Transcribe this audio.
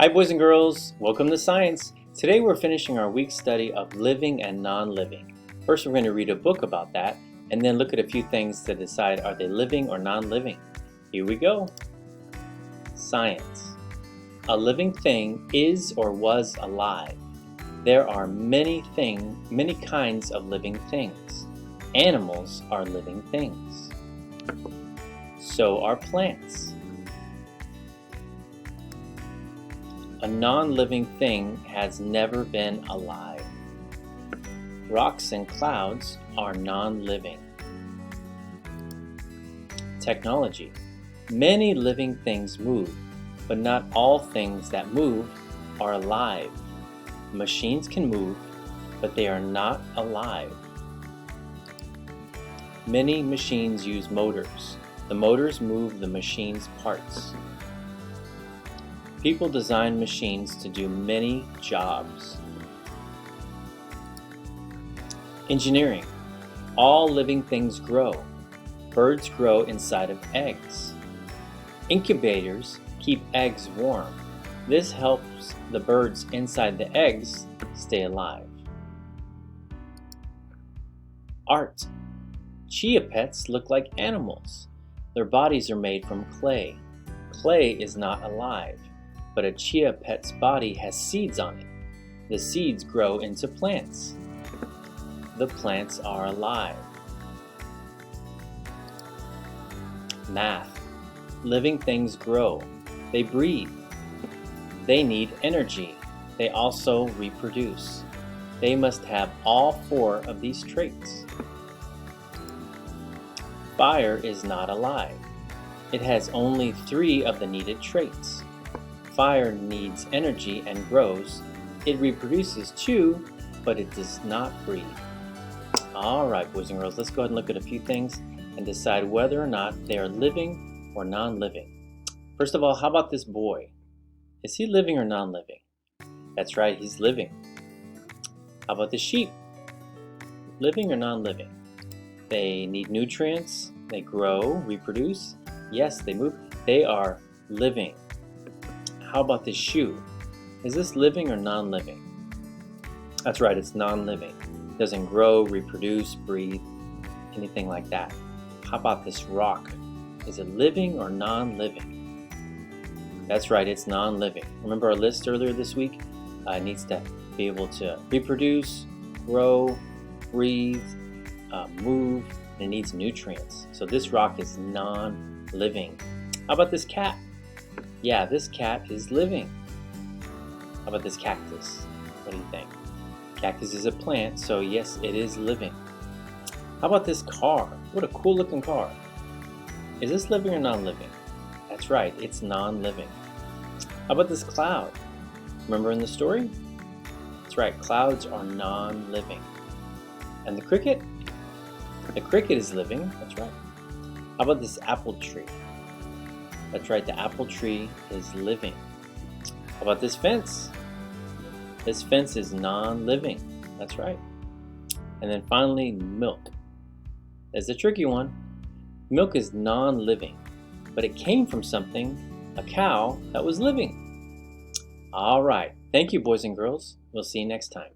Hi boys and girls, welcome to Science. Today we're finishing our week study of living and non-living. First we're going to read a book about that and then look at a few things to decide are they living or non-living. Here we go. Science. A living thing is or was alive. There are many kinds of living things. Animals are living things. So are plants. A non-living thing has never been alive. Rocks and clouds are non-living. Technology. Many living things move, but not all things that move are alive. Machines can move, but they are not alive. Many machines use motors. The motors move the machine's parts. People design machines to do many jobs. Engineering. All living things grow. Birds grow inside of eggs. Incubators keep eggs warm. This helps the birds inside the eggs stay alive. Art. Chia pets look like animals. Their bodies are made from clay. Clay is not alive, but a chia pet's body has seeds on it. The seeds grow into plants. The plants are alive. Math. Living things grow. They breathe. They need energy. They also reproduce. They must have all four of these traits. Fire is not alive. It has only 3 of the needed traits. Fire needs energy and grows. It reproduces too, but it does not breathe. Alright boys and girls, let's go ahead and look at a few things and decide whether or not they are living or non-living. First of all, how about this boy? Is he living or non-living? That's right, he's living. How about the sheep? Living or non-living? They need nutrients, they grow, reproduce. Yes, they move. They are living. How about this shoe? Is this living or non-living? That's right, it's non-living. It doesn't grow, reproduce, breathe, anything like that. How about this rock? Is it living or non-living? That's right, it's non-living. Remember our list earlier this week? It needs to be able to reproduce, grow, breathe, move, and it needs nutrients. So this rock is non-living. How about this cat? Yeah, this cat is living. How about this cactus? What do you think? Cactus is a plant, so yes, it is living. How about this car? What a cool looking car. Is this living or non-living? That's right, it's non-living. How about this cloud? Remember in the story? That's right, clouds are non-living. And the cricket? The cricket is living, that's right. How about this apple tree? That's right, the apple tree is living. How about this fence? This fence is non-living. That's right. And then finally, milk. There's a tricky one. Milk is non-living, but it came from something, a cow, that was living. All right. Thank you, boys and girls. We'll see you next time.